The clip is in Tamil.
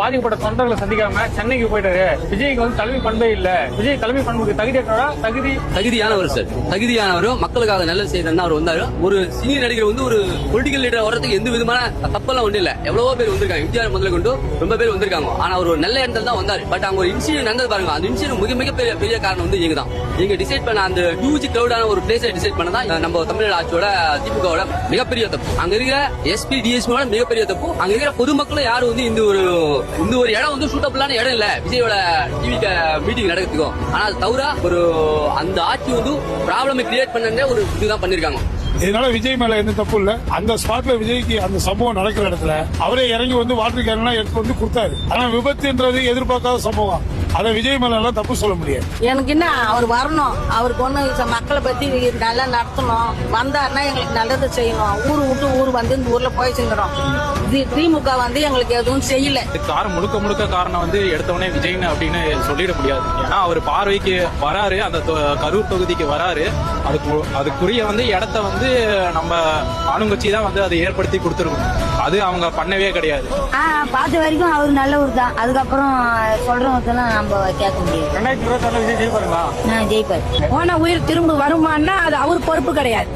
பாதிக்கப்பட்ட தொண்டர்களை சந்திக்காம சென்னைக்கு போயிட்டாரு. விஜய்க்கு வந்து தலைமை பண்பே இல்ல. விஜய் தலைமை பண்புக்கு தகுதியானவர் சார். தகுதியானவரும் மக்களுக்காக நல்லது செய்யறதுன்னு அவர் வந்தாரு. ஒரு சீனியர் நடிகர் வந்து ஒரு பொலிட்டிக்கல் லீடர் வர்றதுக்கு எந்த விதமான தப்பெல்லாம் ஒண்ணு இல்ல. எவ்வளவோ பேர் வந்திருக்காங்க, எம்ஜிஆர் முதல்ல கொண்டு ரொம்ப பேர் வந்திருக்காங்க. ஆனா அவர் ஒரு நல்ல இடத்துல தான் வந்தாரு. பட் அவங்க ஒரு இன்சிடென்ட் நடந்தது பாருங்க. அந்த இன்சிடென்ட் மிகப்பெரிய காரணம் வந்து இவங்க தான். இவங்க டிசைட் பண்ண அந்த ஹியூஜ் கிரௌடான ஒரு பிளேஸை டிசைட் பண்ணதான் நம்ம தமிழ்நாடு ஆட்சியோட திமுகவோட மிகப்பெரிய தப்பு. அங்க இருக்கிற எஸ்பி டிஎஸ்பியோட மிகப்பெரிய தப்பு. அங்க இருக்கிற பொதுமக்களும் யாரும் வந்து இந்த ஒரு இடம் வந்து சூட்டபிளான இடம் இல்ல விஜயோட டிவி மீட்டிங் நடக்கிறதுக்கும். ஆனா அது தவிர ஒரு அந்த ஆட்சி வந்து ப்ராப்ளம் கிரியேட் பண்ண ஒரு இதுதான் பண்ணிருக்காங்க. இதனால விஜய் மேல எந்த தப்பு இல்ல. அந்த ஸ்பாட்ல விஜய்க்கு அந்த சம்பவம் நடக்கிற இடத்துல அவரே இறங்கி வந்து வாட்டர் கேன் எடுத்து வந்து கொடுத்தாரு. ஆனா விபத்துன்றது எதிர்பார்க்காத சம்பவம். அதை விஜய் மேல எல்லாம் தப்பு சொல்ல முடியாது. எனக்கு என்ன அவர் வரணும், அவருக்கு ஒண்ணு மக்களை பத்தி நல்லா நடத்தணும். வந்தாருன்னா எங்களுக்கு நல்லது செய்யணும். ஊரு விட்டு ஊர் வந்து இந்த ஊர்ல போய் செஞ்சிடும். திமுக வந்து எங்களுக்கு எதுவும் செய்யல. முழுக்க காரணம் வந்து எடுத்தவனே விஜய்னு அப்படின்னு சொல்லிட முடியாது. ஏன்னா அவர் பார்வைக்கு வராரு, அந்த கரூர் தொகுதிக்கு வராரு. அதுக்குரிய வந்து இடத்த வந்து நம்ம ஆளுங்கட்சி தான் வந்து அதை ஏற்படுத்தி கொடுத்துருக்கணும். அது அவங்க பண்ணவே கிடையாது. பார்த்த வரைக்கும் அவர் நல்லவர் தான். அதுக்கப்புறம் சொல்றவங்கலாம் நம்ம கேட்க முடியாது. 2024 விஜய் ஜெயிப்பாருங்களா? ஜெயிப்பார். போன உயிர் திரும்ப வருமானா அது அவர் பொறுப்பு கிடையாது.